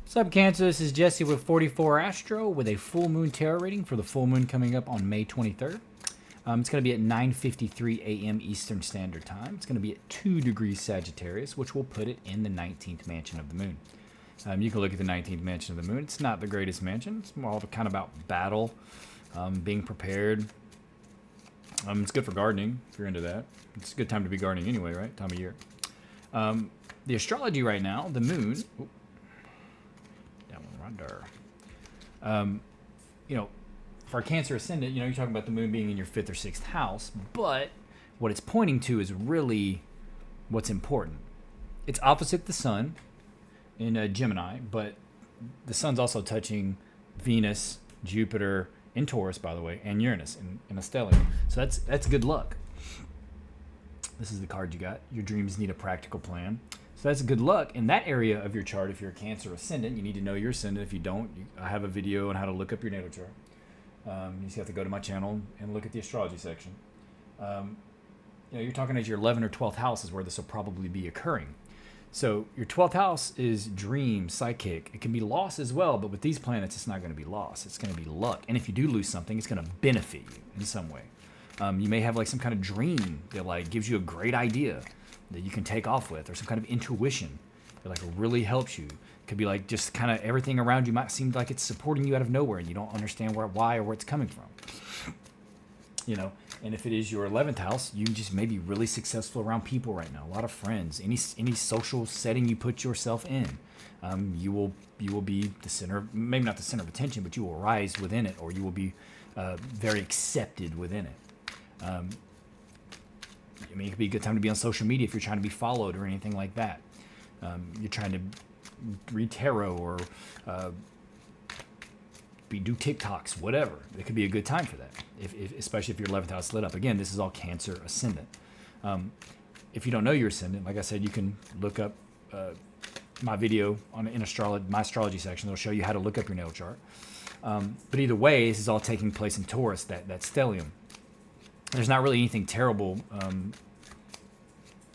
What's up, Cancer? This is Jesse with 44 Astro with a full moon tarot reading for the full moon coming up on May 23rd. It's going to be at 9:53 a.m. Eastern Standard Time. It's going to be at 2 degrees Sagittarius, which will put it in the 19th mansion of the moon. You can look at the 19th mansion of the moon. It's not the greatest mansion. It's more kind of about battle, being prepared. It's good for gardening, if you're into that. It's a good time to be gardening anyway, right? Time of year. The astrology right now, the moon... for Cancer ascendant, you're talking about the moon being in your 5th or 6th house, but what it's pointing to is really what's important. It's opposite the sun in Gemini, but the sun's also touching Venus, Jupiter, in Taurus, by the way, and Uranus in a stellium. So that's good luck. This is the card you got. Your dreams need a practical plan. So that's good luck in that area of your chart. If you're a Cancer ascendant, you need to know your ascendant. If you don't, I have a video on how to look up your natal chart. You just have to go to my channel and look at the astrology section. You're talking as your 11th or 12th house is where this will probably be occurring. So your 12th house is dream, psychic. It can be loss as well, but with these planets, it's not going to be loss. It's going to be luck. And if you do lose something, it's going to benefit you in some way. You may have like some kind of dream that like gives you a great idea that you can take off with, or some kind of intuition that like really helps you. It could be like just kind of everything around you might seem like it's supporting you out of nowhere, and you don't understand why or where it's coming from. And if it is your 11th house, you just may be really successful around people right now. A lot of friends, any social setting you put yourself in, you will be the center, maybe not the center of attention, but you will rise within it, or you will be very accepted within it. It could be a good time to be on social media if you're trying to be followed or anything like that. You're trying to read tarot or do TikToks, whatever. It could be a good time for that, especially if your 11th house lit up. Again, this is all Cancer ascendant. If you don't know your ascendant, like I said, you can look up my video my astrology section. It'll show you how to look up your natal chart. But either way, this is all taking place in Taurus, that stellium. There's not really anything terrible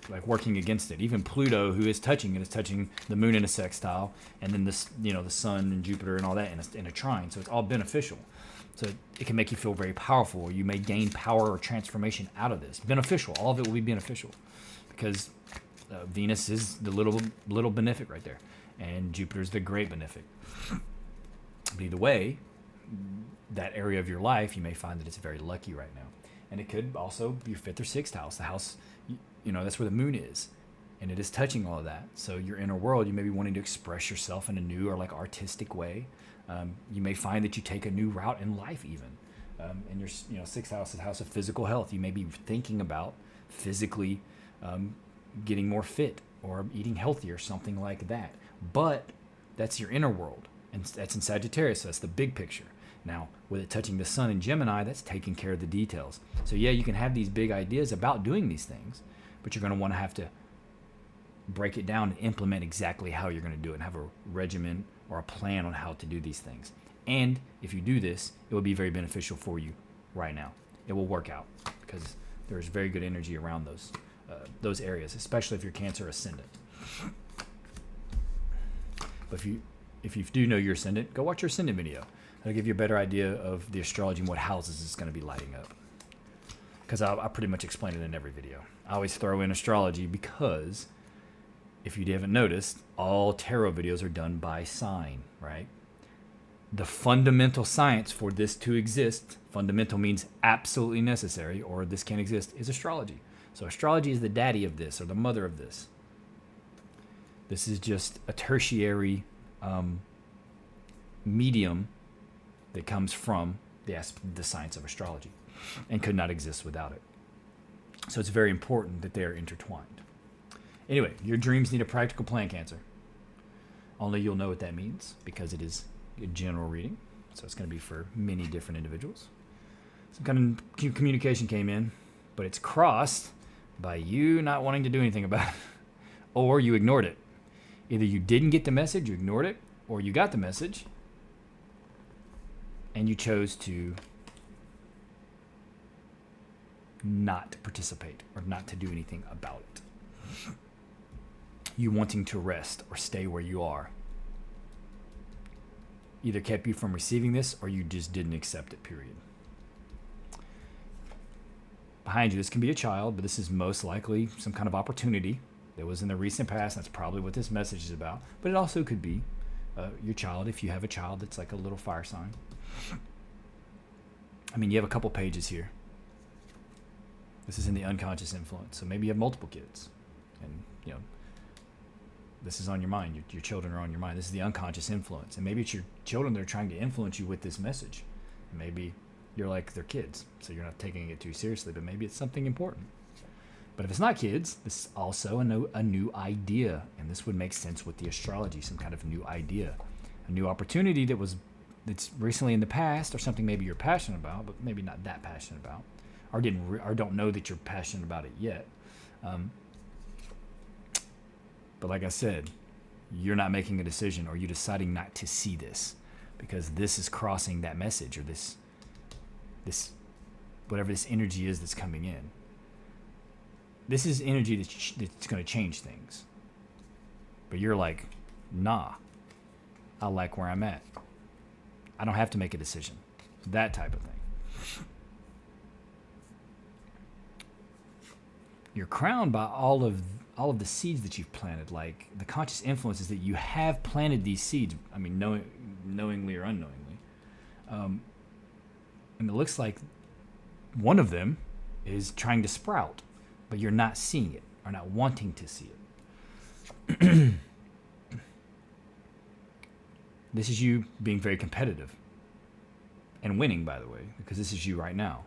like working against it. Even Pluto, who is touching it, is touching the moon in a sextile, and then this, the sun and Jupiter and all that in a trine. So it's all beneficial. So it can make you feel very powerful. You may gain power or transformation out of this. Beneficial. All of it will be beneficial because Venus is the little benefic right there, and Jupiter's the great benefic. But either way, that area of your life, you may find that it's very lucky right now. And it could also be your 5th or 6th house. The house, that's where the moon is. And it is touching all of that. So your inner world, you may be wanting to express yourself in a new or like artistic way. You may find that you take a new route in life even. And your 6th house is the house of physical health. You may be thinking about physically getting more fit or eating healthier, something like that. But that's your inner world. And that's in Sagittarius, so that's the big picture. Now, with it touching the sun in Gemini, that's taking care of the details. So yeah, you can have these big ideas about doing these things, but you're going to want to have to break it down and implement exactly how you're going to do it and have a regimen or a plan on how to do these things. And if you do this, it will be very beneficial for you right now. It will work out because there's very good energy around those areas, especially if you're Cancer ascendant. But if you do know your ascendant, go watch your ascendant video. That'll give you a better idea of the astrology and what houses it's going to be lighting up. Because I pretty much explain it in every video. I always throw in astrology because, if you haven't noticed, all tarot videos are done by sign, right? The fundamental science for this to exist, fundamental means absolutely necessary, or this can't exist, is astrology. So astrology is the daddy of this, or the mother of this. This is just a tertiary medium that comes from the science of astrology and could not exist without it. So it's very important that they're intertwined. Anyway, your dreams need a practical plan, Cancer. Only you'll know what that means because it is a general reading. So it's going to be for many different individuals. Some kind of communication came in, but it's crossed by you not wanting to do anything about it, or you ignored it. Either you didn't get the message, you ignored it, or you got the message and you chose to not participate or not to do anything about it. You wanting to rest or stay where you are either kept you from receiving this or you just didn't accept it, period. Behind you, this can be a child, but this is most likely some kind of opportunity that was in the recent past. That's probably what this message is about. But it also could be your child, if you have a child that's like a little fire sign. I mean, you have a couple pages here. This is in the unconscious influence. So maybe you have multiple kids. And, you know, this is on your mind. Your children are on your mind. This is the unconscious influence. And maybe it's your children that are trying to influence you with this message. Maybe you're like their kids, so you're not taking it too seriously, but maybe it's something important. But if it's not kids, this is also a new idea. And this would make sense with the astrology, some kind of new idea. A new opportunity that's recently in the past, or something maybe you're passionate about, but maybe not that passionate about. Or don't know that you're passionate about it yet. But like I said, you're not making a decision, or you're deciding not to see this, because this is crossing that message, or this whatever this energy is that's coming in. This is energy that's going to change things. But you're like, nah, I like where I'm at. I don't have to make a decision. That type of thing. You're crowned by all of the seeds that you've planted. Like, the conscious influence is that you have planted these seeds. I mean, knowingly or unknowingly. And it looks like one of them is trying to sprout, but you're not seeing it, or not wanting to see it. This is you being very competitive and winning, by the way, because this is you right now.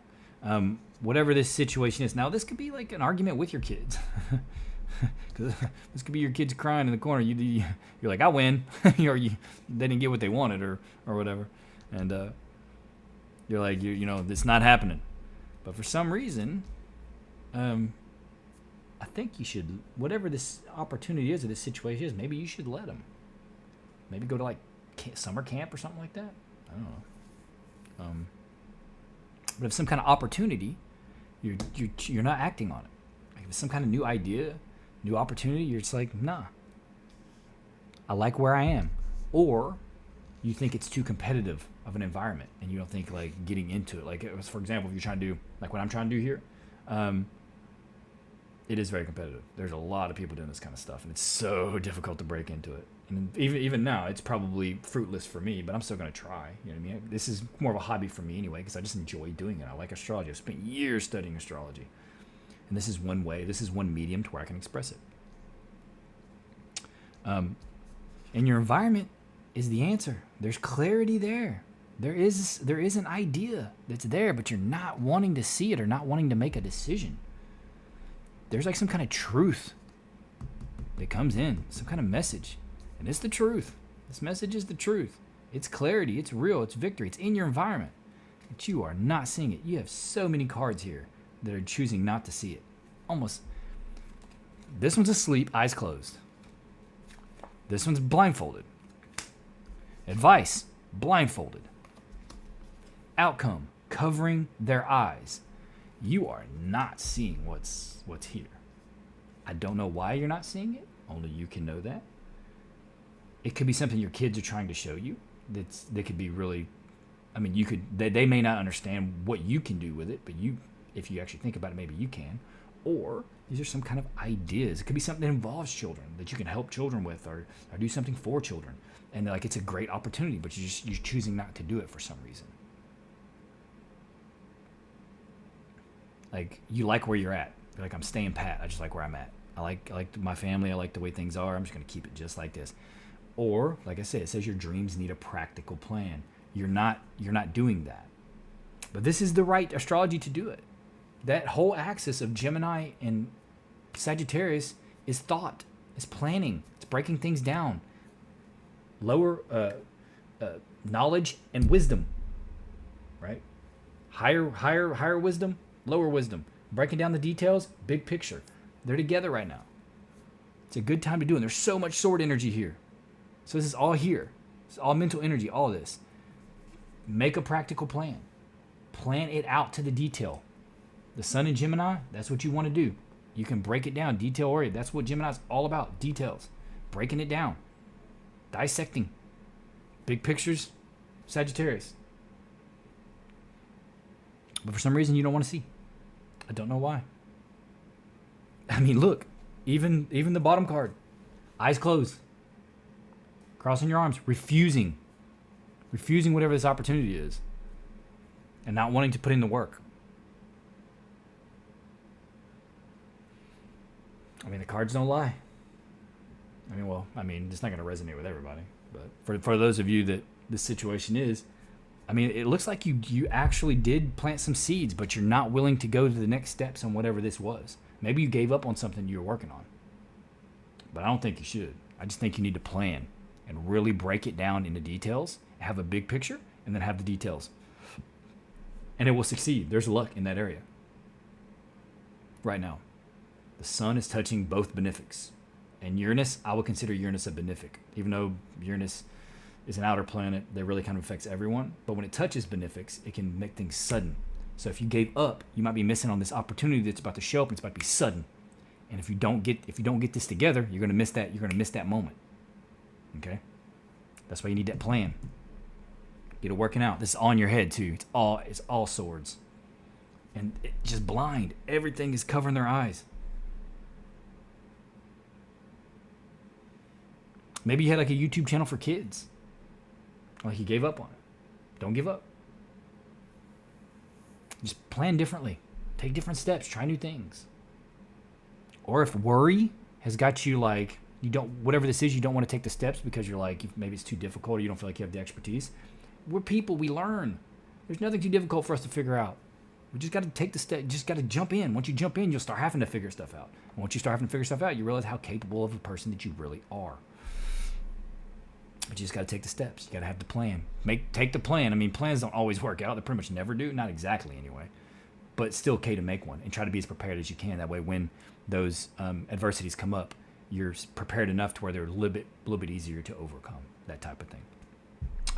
Whatever this situation is. Now, this could be like an argument with your kids. Because this could be your kids crying in the corner. You're like, I win. Or they didn't get what they wanted, or whatever. And you're like, it's not happening. But for some reason, I think you should, whatever this opportunity is, or this situation is, maybe you should let them. Maybe go to like summer camp or something like that. I don't know. But if some kind of opportunity, you're not acting on it. Like if it's some kind of new idea, new opportunity, you're just like, nah. I like where I am. Or you think it's too competitive of an environment, and you don't think like getting into it. Like, for example, if you're trying to do like what I'm trying to do here, it is very competitive. There's a lot of people doing this kind of stuff, and it's so difficult to break into it. And even now, it's probably fruitless for me, but I'm still going to try. You know what I mean? This is more of a hobby for me anyway, because I just enjoy doing it. I like astrology. I've spent years studying astrology. And this is one way, this is one medium to where I can express it. And your environment is the answer. There's clarity there. There is an idea that's there, but you're not wanting to see it, or not wanting to make a decision. There's like some kind of truth that comes in, some kind of message. And it's the truth. This message is the truth. It's clarity. It's real. It's victory. It's in your environment. But you are not seeing it. You have so many cards here that are choosing not to see it. Almost. This one's asleep, eyes closed. This one's blindfolded. Advice, blindfolded. Outcome, covering their eyes. You are not seeing what's here. I don't know why you're not seeing it. Only you can know that. It could be something your kids are trying to show you. That could be really, I mean, they may not understand what you can do with it, but if you actually think about it, maybe you can. Or these are some kind of ideas. It could be something that involves children, that you can help children with, or do something for children. And like, it's a great opportunity, but you're choosing not to do it for some reason. Like, you like where you're at. You're like, I'm staying pat. I just like where I'm at. I like my family. I like the way things are. I'm just going to keep it just like this. Or, like I said, it says your dreams need a practical plan. You're not doing that. But this is the right astrology to do it. That whole axis of Gemini and Sagittarius is thought, is planning, it's breaking things down. Lower knowledge and wisdom, right? Higher wisdom, lower wisdom. Breaking down the details, big picture. They're together right now. It's a good time to do it. And there's so much sword energy here. So this is all here. It's all mental energy, all of this. Make a practical plan. Plan it out to the detail. The Sun in Gemini, that's what you want to do. You can break it down, detail oriented. That's what Gemini's all about, details. Breaking it down. Dissecting. Big pictures, Sagittarius. But for some reason, you don't want to see. I don't know why. I mean, look, even the bottom card, eyes closed, crossing your arms, refusing whatever this opportunity is, and not wanting to put in the work. I mean, the cards don't lie. I mean, it's not going to resonate with everybody, but for those of you that this situation is, I mean, it looks like you actually did plant some seeds, but you're not willing to go to the next steps on whatever this was. Maybe you gave up on something you were working on, but I don't think you should. I just think you need to plan and really break it down into details, have a big picture, and then have the details. And it will succeed. There's luck in that area. Right now, the sun is touching both benefics. And Uranus, I would consider Uranus a benefic, even though Uranus is an outer planet that really kind of affects everyone. But when it touches benefics, it can make things sudden. So if you gave up, you might be missing on this opportunity that's about to show up, and it's about to be sudden. And if you don't get this together, you're gonna miss that. You're gonna miss that moment. Okay, that's why you need that plan. Get it working out. This is all in your head too. It's all swords, and just blind. Everything is covering their eyes. Maybe you had like a YouTube channel for kids. Like you gave up on it. Don't give up. Just plan differently. Take different steps. Try new things. Or if worry has got you like, whatever this is, you don't want to take the steps because you're like, maybe it's too difficult or you don't feel like you have the expertise. We're people, we learn. There's nothing too difficult for us to figure out. We just got to take the step, just got to jump in. Once you jump in, you'll start having to figure stuff out. And once you start having to figure stuff out, you realize how capable of a person that you really are. But you just got to take the steps. You got to have the plan. Take the plan. I mean, plans don't always work out. They pretty much never do. Not exactly anyway. But it's still okay to make one and try to be as prepared as you can. That way when those adversities come up, you're prepared enough to where they're a little bit easier to overcome. That type of thing.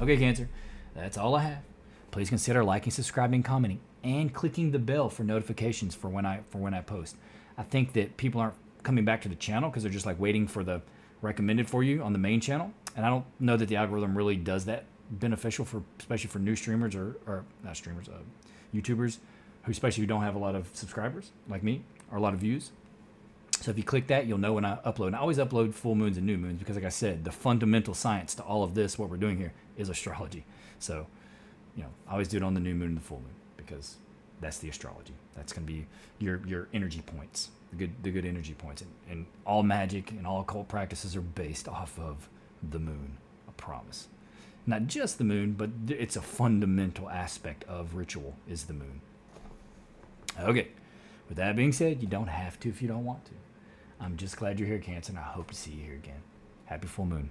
Okay, Cancer. That's all I have. Please consider liking, subscribing, commenting, and clicking the bell for notifications for when I post. I think that people aren't coming back to the channel because they're just like waiting for the recommended for you on the main channel. And I don't know that the algorithm really does that beneficial especially for new streamers or not streamers, YouTubers who especially don't have a lot of subscribers like me or a lot of views. So if you click that, you'll know when I upload. And I always upload full moons and new moons because, like I said, the fundamental science to all of this, what we're doing here, is astrology. So, I always do it on the new moon and the full moon because that's the astrology. That's going to be your energy points, the good energy points. And all magic and all occult practices are based off of the moon, I promise. Not just the moon, but it's a fundamental aspect of ritual is the moon. Okay, with that being said, you don't have to if you don't want to. I'm just glad you're here, Cancer, and I hope to see you here again. Happy full moon.